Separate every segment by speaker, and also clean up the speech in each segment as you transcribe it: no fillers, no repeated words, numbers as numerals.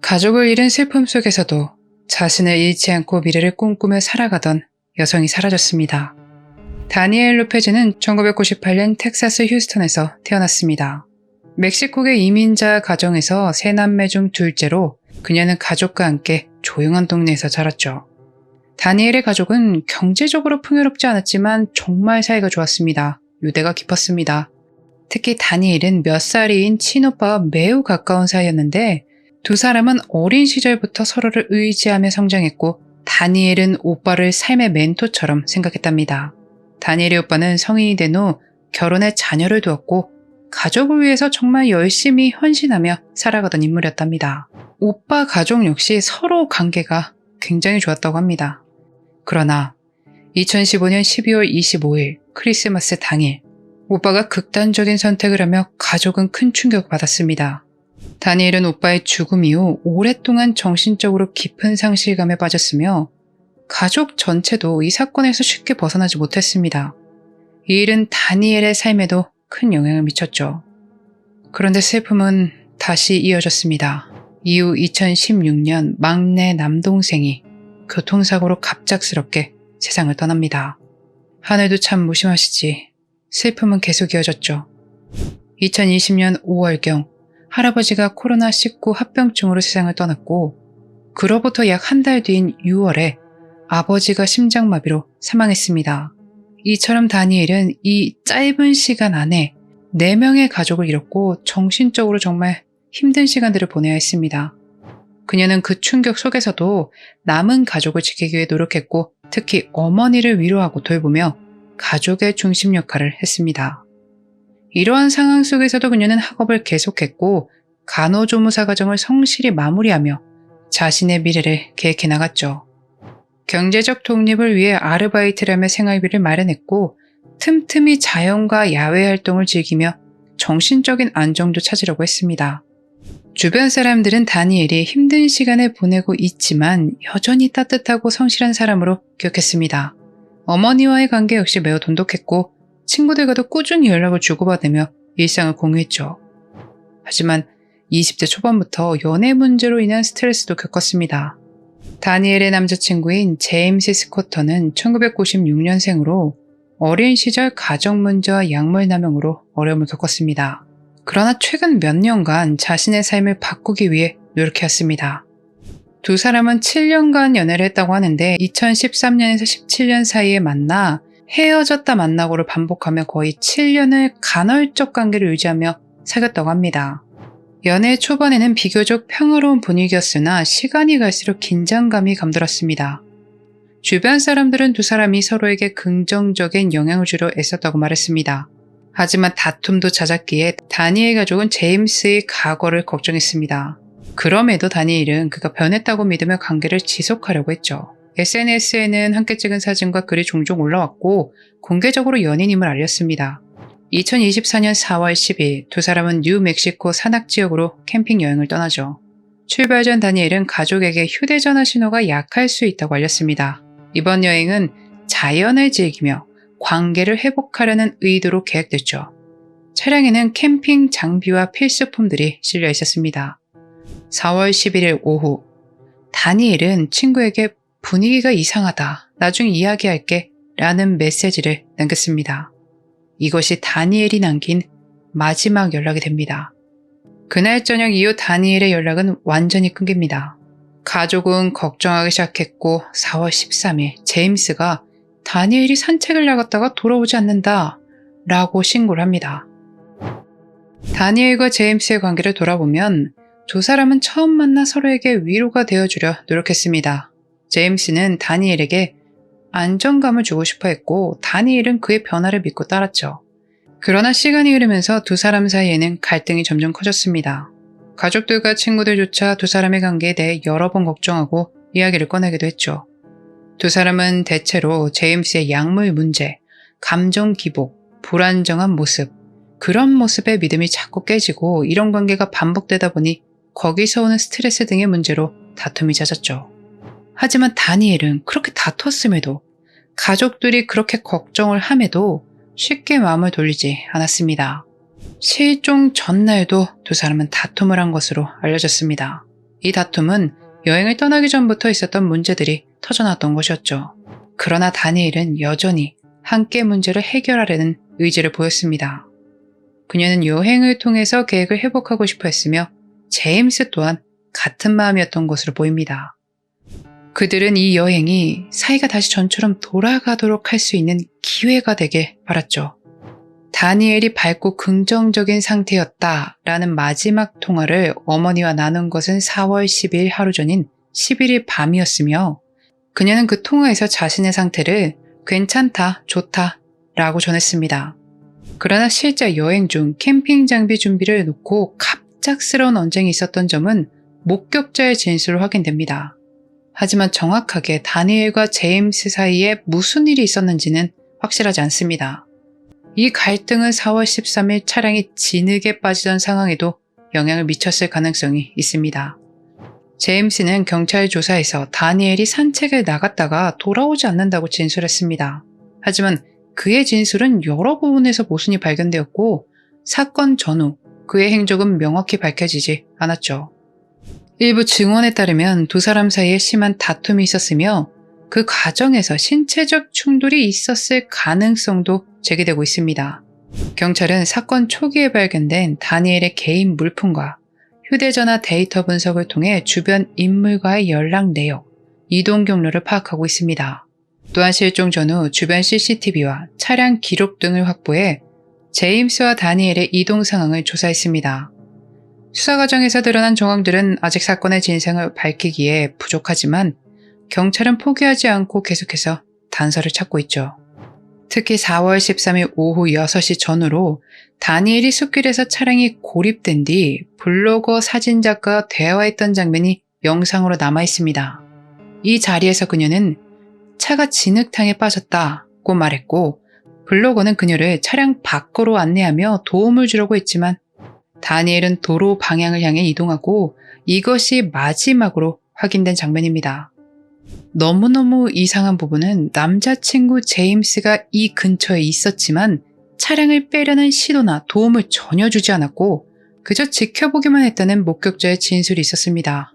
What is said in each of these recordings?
Speaker 1: 가족을 잃은 슬픔 속에서도 자신을 잃지 않고 미래를 꿈꾸며 살아가던 여성이 사라졌습니다. 다니엘 로페즈는 1998년 텍사스 휴스턴에서 태어났습니다. 멕시코계 이민자 가정에서 세 남매 중 둘째로 그녀는 가족과 함께 조용한 동네에서 자랐죠. 다니엘의 가족은 경제적으로 풍요롭지 않았지만 정말 사이가 좋았습니다. 유대가 깊었습니다. 특히 다니엘은 몇 살이인 친오빠와 매우 가까운 사이였는데 두 사람은 어린 시절부터 서로를 의지하며 성장했고 다니엘은 오빠를 삶의 멘토처럼 생각했답니다. 다니엘의 오빠는 성인이 된 후 결혼해 자녀를 두었고 가족을 위해서 정말 열심히 헌신하며 살아가던 인물이었답니다. 오빠 가족 역시 서로 관계가 굉장히 좋았다고 합니다. 그러나 2015년 12월 25일 크리스마스 당일 오빠가 극단적인 선택을 하며 가족은 큰 충격을 받았습니다. 다니엘은 오빠의 죽음 이후 오랫동안 정신적으로 깊은 상실감에 빠졌으며 가족 전체도 이 사건에서 쉽게 벗어나지 못했습니다. 이 일은 다니엘의 삶에도 큰 영향을 미쳤죠. 그런데 슬픔은 다시 이어졌습니다. 이후 2016년 막내 남동생이 교통사고로 갑작스럽게 세상을 떠납니다. 하늘도 참 무심하시지. 슬픔은 계속 이어졌죠. 2020년 5월경 할아버지가 코로나19 합병증으로 세상을 떠났고 그로부터 약 한 달 뒤인 6월에 아버지가 심장마비로 사망했습니다. 이처럼 다니엘은 이 짧은 시간 안에 4명의 가족을 잃었고 정신적으로 정말 힘든 시간들을 보내야 했습니다. 그녀는 그 충격 속에서도 남은 가족을 지키기 위해 노력했고 특히 어머니를 위로하고 돌보며 가족의 중심 역할을 했습니다. 이러한 상황 속에서도 그녀는 학업을 계속했고 간호조무사 과정을 성실히 마무리하며 자신의 미래를 계획해 나갔죠. 경제적 독립을 위해 아르바이트를 하며 생활비를 마련했고 틈틈이 자연과 야외 활동을 즐기며 정신적인 안정도 찾으려고 했습니다. 주변 사람들은 다니엘이 힘든 시간을 보내고 있지만 여전히 따뜻하고 성실한 사람으로 기억했습니다. 어머니와의 관계 역시 매우 돈독했고 친구들과도 꾸준히 연락을 주고받으며 일상을 공유했죠. 하지만 20대 초반부터 연애 문제로 인한 스트레스도 겪었습니다. 다니엘의 남자친구인 제임스 스코터는 1996년생으로 어린 시절 가정 문제와 약물 남용으로 어려움을 겪었습니다. 그러나 최근 몇 년간 자신의 삶을 바꾸기 위해 노력해왔습니다. 두 사람은 7년간 연애를 했다고 하는데 2013년에서 17년 사이에 만나 헤어졌다 만나고를 반복하며 거의 7년을 간헐적 관계를 유지하며 사귀었다고 합니다. 연애 초반에는 비교적 평화로운 분위기였으나 시간이 갈수록 긴장감이 감돌았습니다. 주변 사람들은 두 사람이 서로에게 긍정적인 영향을 주려 애썼다고 말했습니다. 하지만 다툼도 잦았기에 다니엘 가족은 제임스의 과거를 걱정했습니다. 그럼에도 다니엘은 그가 변했다고 믿으며 관계를 지속하려고 했죠. SNS에는 함께 찍은 사진과 글이 종종 올라왔고 공개적으로 연인임을 알렸습니다. 2024년 4월 10일 두 사람은 뉴멕시코 산악 지역으로 캠핑 여행을 떠나죠. 출발 전 다니엘은 가족에게 휴대전화 신호가 약할 수 있다고 알렸습니다. 이번 여행은 자연을 즐기며 관계를 회복하려는 의도로 계획됐죠. 차량에는 캠핑 장비와 필수품들이 실려 있었습니다. 4월 11일 오후 다니엘은 친구에게 분위기가 이상하다. 나중에 이야기할게 라는 메시지를 남겼습니다. 이것이 다니엘이 남긴 마지막 연락이 됩니다. 그날 저녁 이후 다니엘의 연락은 완전히 끊깁니다. 가족은 걱정하기 시작했고 4월 13일 제임스가 다니엘이 산책을 나갔다가 돌아오지 않는다 라고 신고를 합니다. 다니엘과 제임스의 관계를 돌아보면 두 사람은 처음 만나 서로에게 위로가 되어주려 노력했습니다. 제임스는 다니엘에게 안정감을 주고 싶어 했고 다니엘은 그의 변화를 믿고 따랐죠. 그러나 시간이 흐르면서 두 사람 사이에는 갈등이 점점 커졌습니다. 가족들과 친구들조차 두 사람의 관계에 대해 여러 번 걱정하고 이야기를 꺼내기도 했죠. 두 사람은 대체로 제임스의 약물 문제, 감정 기복, 불안정한 모습, 그런 모습에 믿음이 자꾸 깨지고 이런 관계가 반복되다 보니 거기서 오는 스트레스 등의 문제로 다툼이 잦았죠. 하지만 다니엘은 그렇게 다퉜음에도 가족들이 그렇게 걱정을 함에도 쉽게 마음을 돌리지 않았습니다. 실종 전날도 두 사람은 다툼을 한 것으로 알려졌습니다. 이 다툼은 여행을 떠나기 전부터 있었던 문제들이 터져나왔던 것이었죠. 그러나 다니엘은 여전히 함께 문제를 해결하려는 의지를 보였습니다. 그녀는 여행을 통해서 계획을 회복하고 싶어 했으며 제임스 또한 같은 마음이었던 것으로 보입니다. 그들은 이 여행이 사이가 다시 전처럼 돌아가도록 할 수 있는 기회가 되길 바랐죠. 다니엘이 밝고 긍정적인 상태였다라는 마지막 통화를 어머니와 나눈 것은 4월 10일 하루 전인 11일 밤이었으며 그녀는 그 통화에서 자신의 상태를 괜찮다, 좋다 라고 전했습니다. 그러나 실제 여행 중 캠핑 장비 준비를 놓고 갑작스러운 언쟁이 있었던 점은 목격자의 진술로 확인됩니다. 하지만 정확하게 다니엘과 제임스 사이에 무슨 일이 있었는지는 확실하지 않습니다. 이 갈등은 4월 13일 차량이 진흙에 빠지던 상황에도 영향을 미쳤을 가능성이 있습니다. 제임스는 경찰 조사에서 다니엘이 산책을 나갔다가 돌아오지 않는다고 진술했습니다. 하지만 그의 진술은 여러 부분에서 모순이 발견되었고 사건 전후 그의 행적은 명확히 밝혀지지 않았죠. 일부 증언에 따르면 두 사람 사이에 심한 다툼이 있었으며 그 과정에서 신체적 충돌이 있었을 가능성도 제기되고 있습니다. 경찰은 사건 초기에 발견된 다니엘의 개인 물품과 휴대전화 데이터 분석을 통해 주변 인물과의 연락 내역, 이동 경로를 파악하고 있습니다. 또한 실종 전후 주변 CCTV와 차량 기록 등을 확보해 제임스와 다니엘의 이동 상황을 조사했습니다. 수사 과정에서 드러난 정황들은 아직 사건의 진상을 밝히기에 부족하지만 경찰은 포기하지 않고 계속해서 단서를 찾고 있죠. 특히 4월 13일 오후 6시 전후로 다니엘이 숲길에서 차량이 고립된 뒤 블로거 사진작가와 대화했던 장면이 영상으로 남아 있습니다. 이 자리에서 그녀는 차가 진흙탕에 빠졌다고 말했고 블로거는 그녀를 차량 밖으로 안내하며 도움을 주려고 했지만 다니엘은 도로 방향을 향해 이동하고 이것이 마지막으로 확인된 장면입니다. 너무너무 이상한 부분은 남자친구 제임스가 이 근처에 있었지만 차량을 빼려는 시도나 도움을 전혀 주지 않았고 그저 지켜보기만 했다는 목격자의 진술이 있었습니다.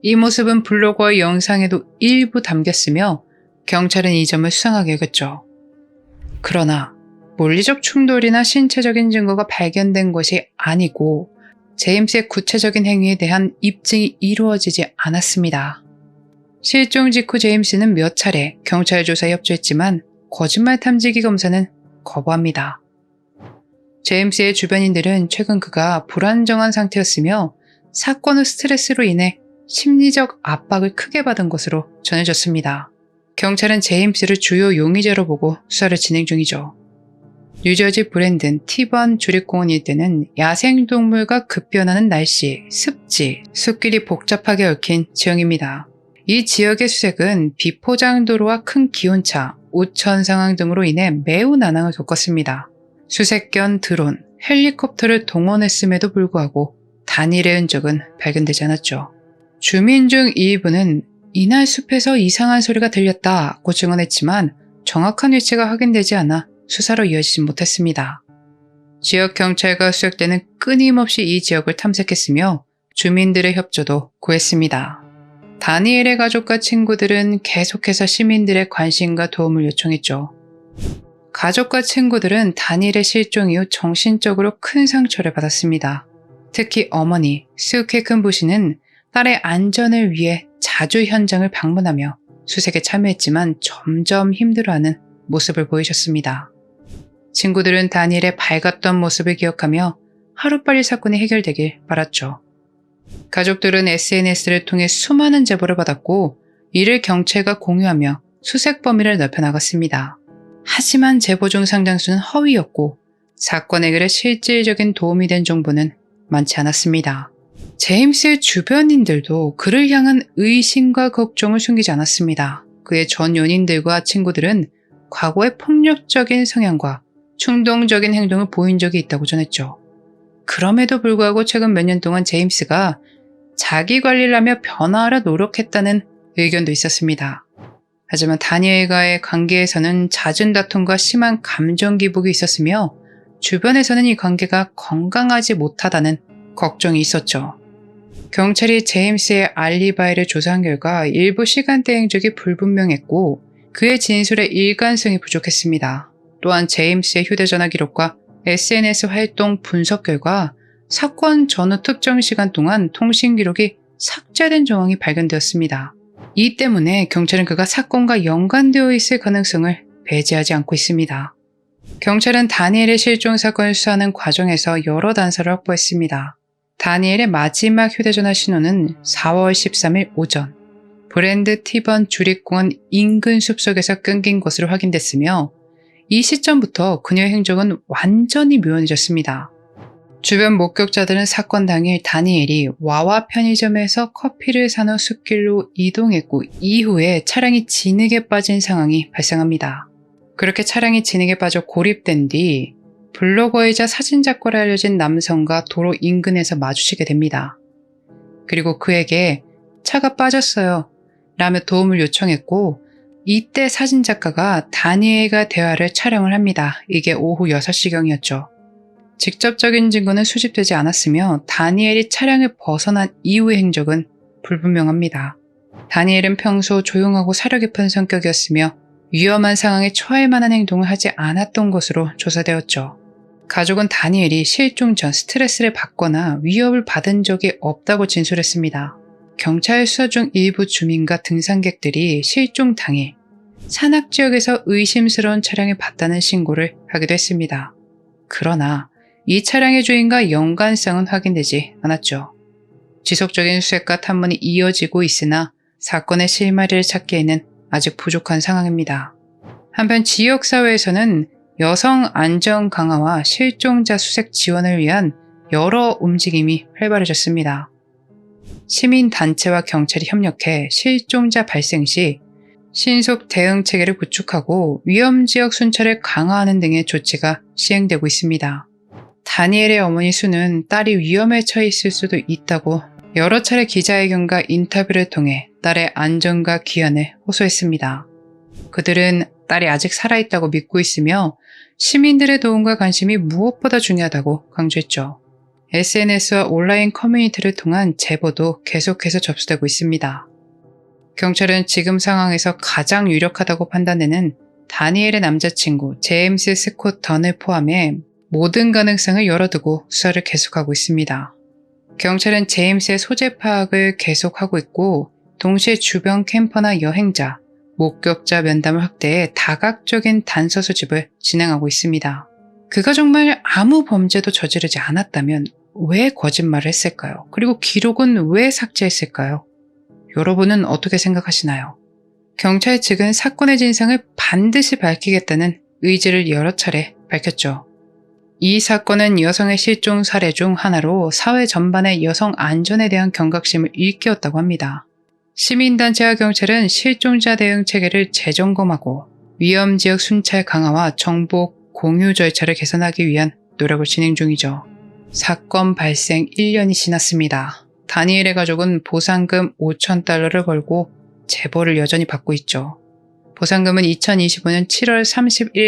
Speaker 1: 이 모습은 블로거의 영상에도 일부 담겼으며 경찰은 이 점을 수상하게 여겼죠. 그러나 물리적 충돌이나 신체적인 증거가 발견된 것이 아니고 제임스의 구체적인 행위에 대한 입증이 이루어지지 않았습니다. 실종 직후 제임스는 몇 차례 경찰 조사에 협조했지만 거짓말 탐지기 검사는 거부합니다. 제임스의 주변인들은 최근 그가 불안정한 상태였으며 사건 후 스트레스로 인해 심리적 압박을 크게 받은 것으로 전해졌습니다. 경찰은 제임스를 주요 용의자로 보고 수사를 진행 중이죠. 뉴저지 브랜든 티번 주립공원 일대는 야생동물과 급변하는 날씨, 습지, 숲길이 복잡하게 얽힌 지형입니다. 이 지역의 수색은 비포장도로와 큰 기온차, 오천 상황 등으로 인해 매우 난항을 겪었습니다. 수색견 드론, 헬리콥터를 동원했음에도 불구하고 단일의 흔적은 발견되지 않았죠. 주민 중 일부는 이날 숲에서 이상한 소리가 들렸다고 증언했지만 정확한 위치가 확인되지 않아 수사로 이어지지 못했습니다. 지역 경찰과 수색대는 끊임없이 이 지역을 탐색했으며 주민들의 협조도 구했습니다. 다니엘의 가족과 친구들은 계속해서 시민들의 관심과 도움을 요청했죠. 가족과 친구들은 다니엘의 실종 이후 정신적으로 큰 상처를 받았습니다. 특히 어머니 수 케큰부시는 딸의 안전을 위해 자주 현장을 방문하며 수색에 참여했지만 점점 힘들어하는 모습을 보이셨습니다. 친구들은 다니엘의 밝았던 모습을 기억하며 하루빨리 사건이 해결되길 바랐죠. 가족들은 SNS를 통해 수많은 제보를 받았고 이를 경찰과 공유하며 수색 범위를 넓혀나갔습니다. 하지만 제보 중 상당수는 허위였고 사건 해결에 실질적인 도움이 된 정보는 많지 않았습니다. 제임스의 주변인들도 그를 향한 의심과 걱정을 숨기지 않았습니다. 그의 전 연인들과 친구들은 과거의 폭력적인 성향과 충동적인 행동을 보인 적이 있다고 전했죠. 그럼에도 불구하고 최근 몇 년 동안 제임스가 자기 관리를 하며 변화하려 노력했다는 의견도 있었습니다. 하지만 다니엘과의 관계에서는 잦은 다툼과 심한 감정 기복이 있었으며 주변에서는 이 관계가 건강하지 못하다는 걱정이 있었죠. 경찰이 제임스의 알리바이를 조사한 결과 일부 시간대 행적이 불분명했고 그의 진술에 일관성이 부족했습니다. 또한 제임스의 휴대전화 기록과 SNS 활동 분석 결과 사건 전후 특정 시간 동안 통신 기록이 삭제된 정황이 발견되었습니다. 이 때문에 경찰은 그가 사건과 연관되어 있을 가능성을 배제하지 않고 있습니다. 경찰은 다니엘의 실종 사건을 수사하는 과정에서 여러 단서를 확보했습니다. 다니엘의 마지막 휴대전화 신호는 4월 13일 오전 브랜드 티번 주립공원 인근 숲속에서 끊긴 것으로 확인됐으며 이 시점부터 그녀의 행적은 완전히 묘연해졌습니다. 주변 목격자들은 사건 당일 다니엘이 와와 편의점에서 커피를 산 후 숲길로 이동했고 이후에 차량이 진흙에 빠진 상황이 발생합니다. 그렇게 차량이 진흙에 빠져 고립된 뒤 블로거이자 사진작가로 알려진 남성과 도로 인근에서 마주치게 됩니다. 그리고 그에게 차가 빠졌어요 라며 도움을 요청했고 이때 사진작가가 다니엘과 대화를 촬영을 합니다. 이게 오후 6시경이었죠. 직접적인 증거는 수집되지 않았으며 다니엘이 차량을 벗어난 이후의 행적은 불분명합니다. 다니엘은 평소 조용하고 사려 깊은 성격이었으며 위험한 상황에 처할 만한 행동을 하지 않았던 것으로 조사되었죠. 가족은 다니엘이 실종 전 스트레스를 받거나 위협을 받은 적이 없다고 진술했습니다. 경찰 수사 중 일부 주민과 등산객들이 실종 당일 산악지역에서 의심스러운 차량을 봤다는 신고를 하기도 했습니다. 그러나 이 차량의 주인과 연관성은 확인되지 않았죠. 지속적인 수색과 탐문이 이어지고 있으나 사건의 실마리를 찾기에는 아직 부족한 상황입니다. 한편 지역사회에서는 여성 안전 강화와 실종자 수색 지원을 위한 여러 움직임이 활발해졌습니다. 시민단체와 경찰이 협력해 실종자 발생 시 신속 대응 체계를 구축하고 위험지역 순찰을 강화하는 등의 조치가 시행되고 있습니다. 다니엘의 어머니 수는 딸이 위험에 처해 있을 수도 있다고 여러 차례 기자회견과 인터뷰를 통해 딸의 안전과 귀환을 호소했습니다. 그들은 딸이 아직 살아있다고 믿고 있으며 시민들의 도움과 관심이 무엇보다 중요하다고 강조했죠. SNS와 온라인 커뮤니티를 통한 제보도 계속해서 접수되고 있습니다. 경찰은 지금 상황에서 가장 유력하다고 판단되는 다니엘의 남자친구 제임스 스콧 던을 포함해 모든 가능성을 열어두고 수사를 계속하고 있습니다. 경찰은 제임스의 소재 파악을 계속하고 있고 동시에 주변 캠퍼나 여행자, 목격자 면담을 확대해 다각적인 단서 수집을 진행하고 있습니다. 그가 정말 아무 범죄도 저지르지 않았다면 왜 거짓말을 했을까요? 그리고 기록은 왜 삭제했을까요? 여러분은 어떻게 생각하시나요? 경찰 측은 사건의 진상을 반드시 밝히겠다는 의지를 여러 차례 밝혔죠. 이 사건은 여성의 실종 사례 중 하나로 사회 전반의 여성 안전에 대한 경각심을 일깨웠다고 합니다. 시민단체와 경찰은 실종자 대응 체계를 재점검하고 위험지역 순찰 강화와 정보 공유 절차를 개선하기 위한 노력을 진행 중이죠. 사건 발생 1년이 지났습니다. 다니엘의 가족은 보상금 5,000달러를 걸고 제보를 여전히 받고 있죠. 보상금은 2025년 7월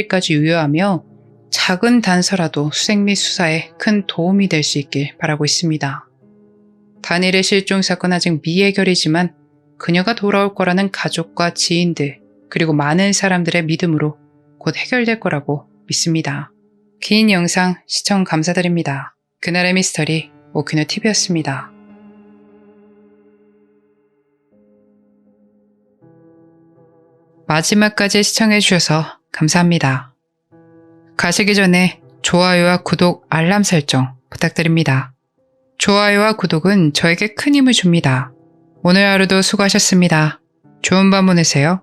Speaker 1: 31일까지 유효하며 작은 단서라도 수색 및 수사에 큰 도움이 될 수 있길 바라고 있습니다. 다니엘의 실종 사건 아직 미해결이지만 그녀가 돌아올 거라는 가족과 지인들 그리고 많은 사람들의 믿음으로 곧 해결될 거라고 믿습니다. 긴 영상 시청 감사드립니다. 그날의 미스터리 오키노TV였습니다. 마지막까지 시청해주셔서 감사합니다. 가시기 전에 좋아요와 구독, 알람 설정 부탁드립니다. 좋아요와 구독은 저에게 큰 힘을 줍니다. 오늘 하루도 수고하셨습니다. 좋은 밤 보내세요.